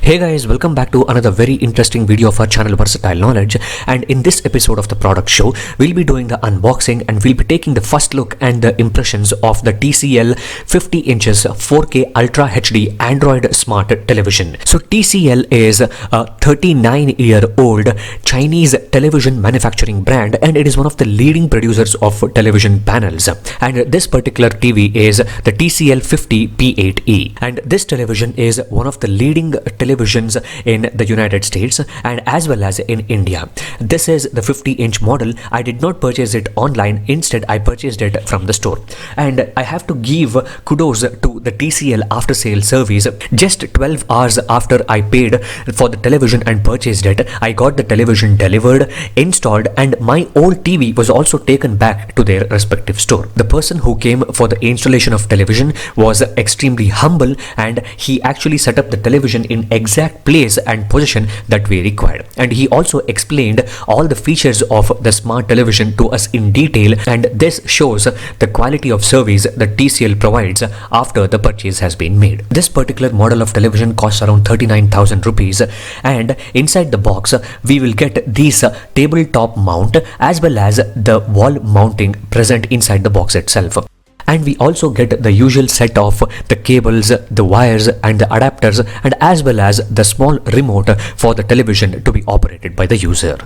Hey guys, welcome back to another very interesting video of our channel Versatile Knowledge, and in this episode of the product show we'll be doing the unboxing and we'll be taking the first look and the impressions of the TCL 50 inches 4K Ultra HD Android Smart Television. So TCL is a 39-year-old Chinese television manufacturing brand, and it is one of the leading producers of television panels. And this particular TV is the TCL 50P8E, and this television is one of the leading televisions in the United States and as well as in India. This is the 50-inch model. I did not purchase it online, instead I purchased it from the store, and I have to give kudos to the TCL after sale service. Just 12 hours after I paid for the television and purchased it, I got the television delivered, installed, and my old TV was also taken back to their respective store. The person who came for the installation of television was extremely humble, and he actually set up the television in exact place and position that we required, and he also explained all the features of the smart television to us in detail, and this shows the quality of service that TCL provides after the purchase has been made. This particular model of television costs around 39,000 rupees, and inside the box we will get this tabletop mount as well as the wall mounting present inside the box itself. And we also get the usual set of the cables, the wires and the adapters, and as well as the small remote for the television to be operated by the user.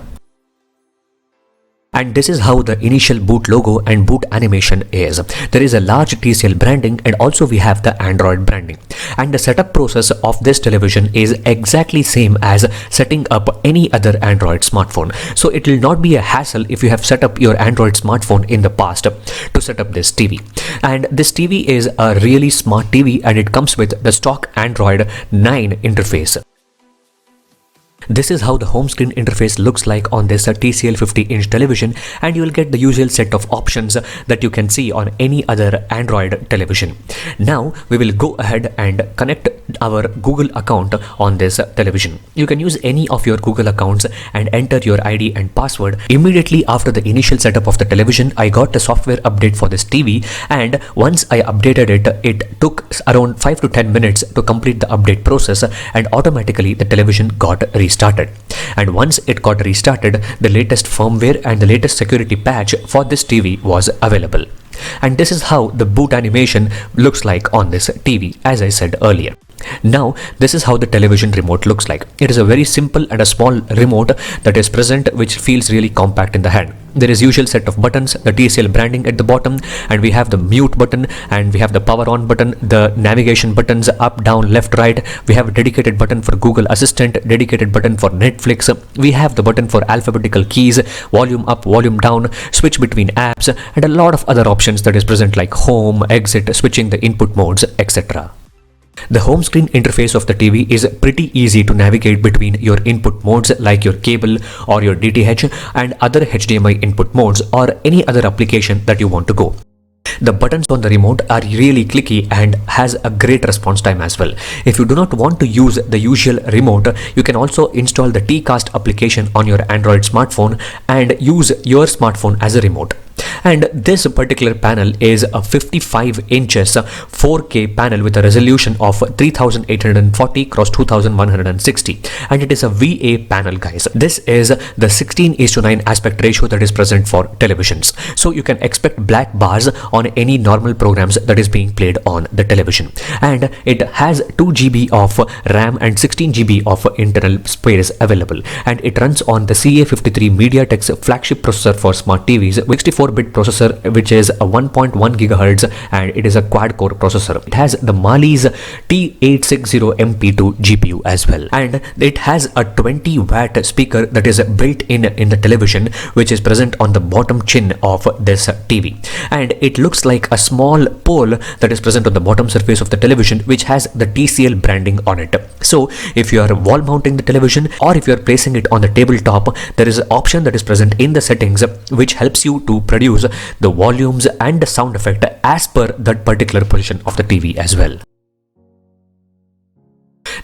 And this is how the initial boot logo and boot animation is. There is a large TCL branding, and also we have the Android branding. And the setup process of this television is exactly same as setting up any other Android smartphone. So it will not be a hassle if you have set up your Android smartphone in the past to set up this TV. And this TV is a really smart TV, and it comes with the stock Android 9 interface. This is how the home screen interface looks like on this TCL 50-inch television, and you will get the usual set of options that you can see on any other Android television. Now we will go ahead and connect our Google account on this television. You can use any of your Google accounts and enter your ID and password. Immediately after the initial setup of the television, I got a software update for this TV, and once I updated it, it took around 5 to 10 minutes to complete the update process, and automatically the television got restarted. And once it got restarted, the latest firmware and the latest security patch for this TV was available. And this is how the boot animation looks like on this TV, as I said earlier. Now this is how the television remote looks like. It is a very simple and a small remote that is present, which feels really compact in the hand. There is usual set of buttons, the TCL branding at the bottom, and we have the mute button, and we have the power on button, the navigation buttons up, down, left, right. We have a dedicated button for Google Assistant, dedicated button for Netflix. We have the button for alphabetical keys, volume up, volume down, switch between apps, and a lot of other options that is present like home, exit, switching the input modes, etc. The home screen interface of the TV is pretty easy to navigate between your input modes like your cable or your DTH and other HDMI input modes or any other application that you want to go. The buttons on the remote are really clicky and has a great response time as well. If you do not want to use the usual remote, you can also install the TCast application on your Android smartphone and use your smartphone as a remote. And this particular panel is a 55 inches 4K panel with a resolution of 3840 x 2160, and it is a VA panel, guys. This is the 16:9 aspect ratio that is present for televisions, so you can expect black bars on any normal programs that is being played on the television. And it has 2 GB of RAM and 16 GB of internal space available, and it runs on the CA53 MediaTek's flagship processor for smart TVs, 64-bit processor, which is a 1.1 GHz, and it is a quad-core processor. It has the Mali's T860MP2 GPU as well, and it has a 20-watt speaker that is built in the television, which is present on the bottom chin of this TV, and it looks like a small pole that is present on the bottom surface of the television, which has the TCL branding on it. So if you are wall mounting the television or if you are placing it on the tabletop, there is an option that is present in the settings which helps you to produce the volumes and the sound effect as per that particular position of the TV as well.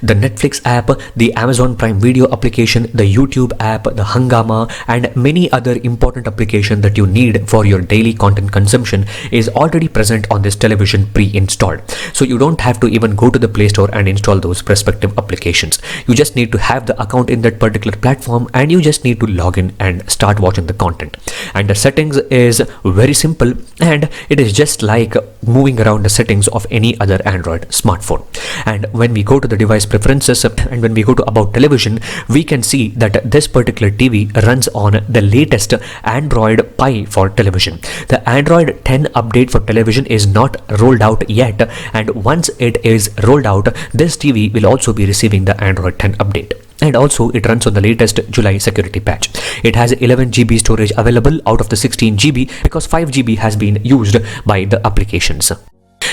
The Netflix app, the Amazon Prime Video application, the YouTube app, the Hangama, and many other important applications that you need for your daily content consumption is already present on this television pre-installed. So you don't have to even go to the Play Store and install those respective applications. You just need to have the account in that particular platform, and you just need to log in and start watching the content. And the settings is very simple, and it is just like moving around the settings of any other Android smartphone. And when we go to the device preferences and when we go to about television, we can see that this particular TV runs on the latest Android Pie for television. The Android 10 update for television is not rolled out yet, and once it is rolled out, this TV will also be receiving the Android 10 update. And also it runs on the latest July security patch. It has 11 GB storage available out of the 16 GB because 5 GB has been used by the applications.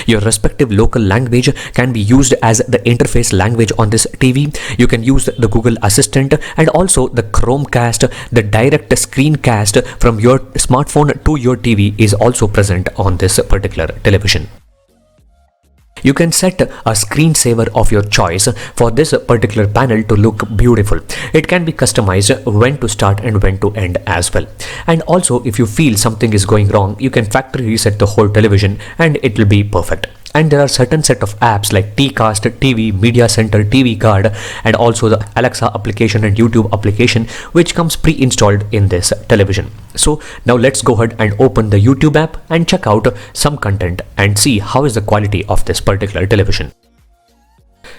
Your respective local language can be used as the interface language on this TV. You can use the Google Assistant and also the Chromecast. The direct screencast from your smartphone to your TV is also present on this particular television. You can set a screensaver of your choice for this particular panel to look beautiful. It can be customized when to start and when to end as well. And also if you feel something is going wrong, you can factory reset the whole television and it will be perfect. And there are certain set of apps like Tcast, TV, Media Center, TV Guard, and also the Alexa application and YouTube application, which comes pre-installed in this television. So now let's go ahead and open the YouTube app and check out some content and see how is the quality of this particular television.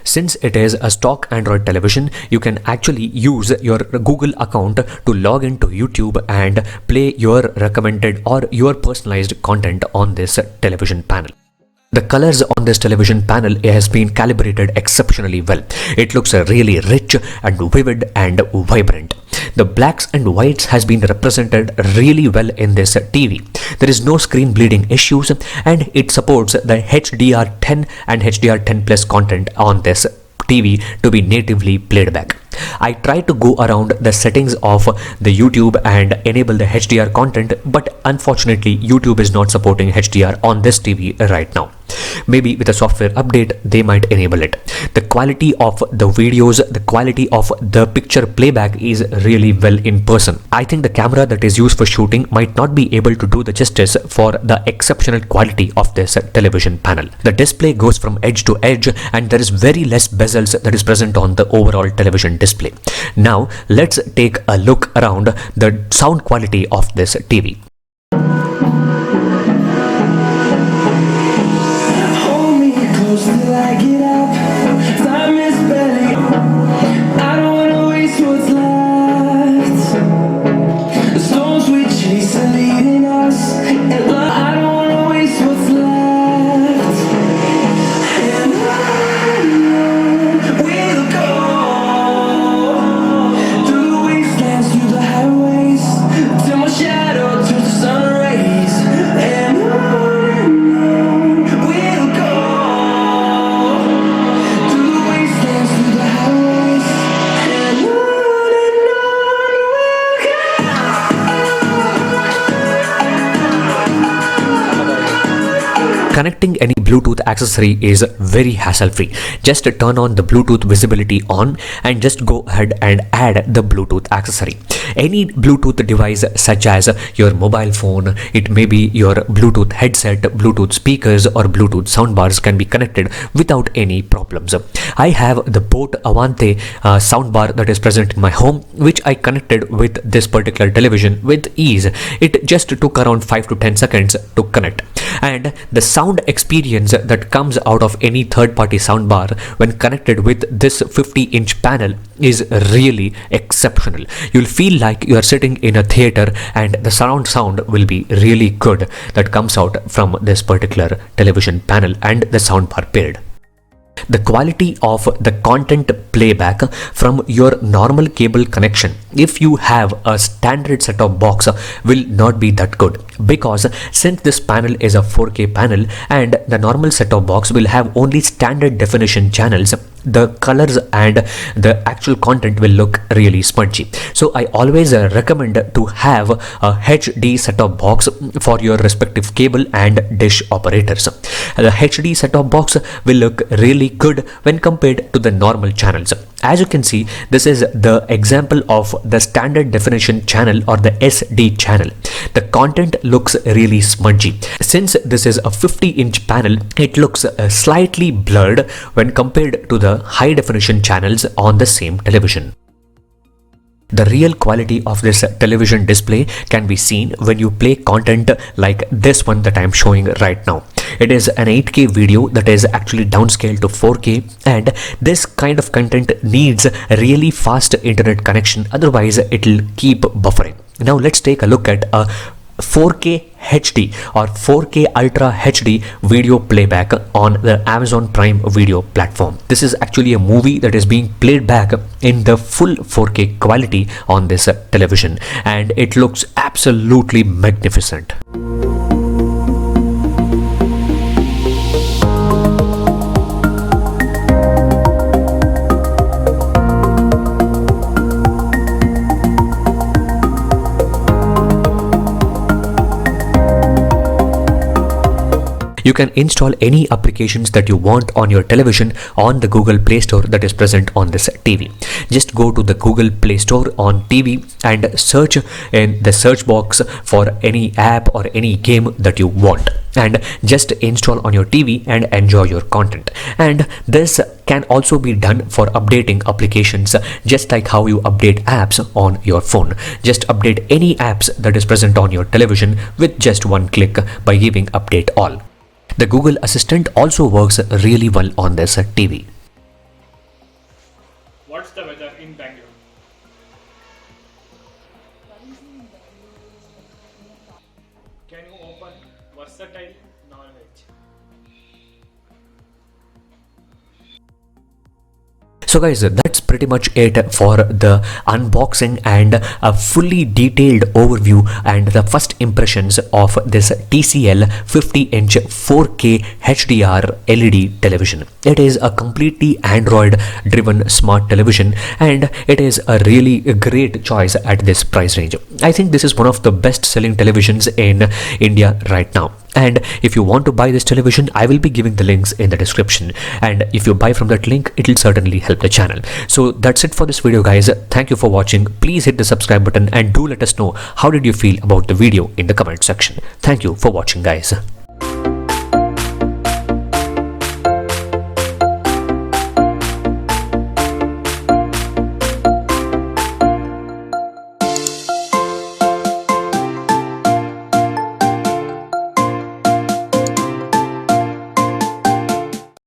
Since it is a stock Android television, you can actually use your Google account to log into YouTube and play your recommended or your personalized content on this television panel. The colors on this television panel has been calibrated exceptionally well. It looks really rich and vivid and vibrant. The blacks and whites has been represented really well in this TV. There is no screen bleeding issues, and it supports the HDR10 and HDR10 Plus content on this TV to be natively played back. I tried to go around the settings of the YouTube and enable the HDR content, but unfortunately YouTube is not supporting HDR on this TV right now. Maybe with a software update they might enable it. The quality of the videos, the quality of the picture playback is really well in person. I think the camera that is used for shooting might not be able to do the justice for the exceptional quality of this television panel. The display goes from edge to edge and there is very less bezels that is present on the overall television display. Now let's take a look around the sound quality of this TV. Connecting any Bluetooth accessory is very hassle-free. Just turn on the Bluetooth visibility on and just go ahead and add the Bluetooth accessory. Any Bluetooth device such as your mobile phone, it may be your Bluetooth headset, Bluetooth speakers or Bluetooth soundbars can be connected without any problems. I have the Boat Avante soundbar that is present in my home, which I connected with this particular television with ease. It just took around 5 to 10 seconds to connect. And the sound experience that comes out of any third-party soundbar when connected with this 50-inch panel is really exceptional. You'll feel like you are sitting in a theater and the surround sound will be really good that comes out from this particular television panel and the soundbar paired. The quality of the content playback from your normal cable connection, if you have a standard set-top box, will not be that good, because since this panel is a 4K panel and the normal set-top box will have only standard definition channels, the colors and the actual content will look really smudgy. So I always recommend to have a HD set-top box for your respective cable and dish operators. The HD set-top box will look really good when compared to the normal channels. As you can see, this is the example of the standard definition channel or the SD channel. The content looks really smudgy. Since this is a 50-inch panel, it looks slightly blurred when compared to the high definition channels on the same television. The real quality of this television display can be seen when you play content like this one that I am showing right now. It is an 8K video that is actually downscaled to 4K, and this kind of content needs a really fast internet connection, otherwise it will keep buffering. Now let's take a look at a 4K HD or 4K Ultra HD video playback on the Amazon Prime Video platform. This is actually a movie that is being played back in the full 4K quality on this television, and it looks absolutely magnificent. You can install any applications that you want on your television on the Google Play Store that is present on this TV. Just go to the Google Play Store on TV and search in the search box for any app or any game that you want, and just install on your TV and enjoy your content. And this can also be done for updating applications, just like how you update apps on your phone. Just update any apps that is present on your television with just one click by giving update all. The Google Assistant also works really well on this TV. What's the weather in Bangalore? Can you open versatile non-veg? So guys, that's pretty much it for the unboxing and a fully detailed overview and the first impressions of this TCL 50-inch 4K HDR LED television. It is a completely Android driven smart television, and it is a really great choice at this price range. I think this is one of the best selling televisions in India right now. And if you want to buy this television, I will be giving the links in the description, and if you buy from that link, it will certainly help the channel. So that's it for this video guys. Thank you for watching. Please hit the subscribe button and do let us know how did you feel about the video in the comment section. Thank you for watching guys.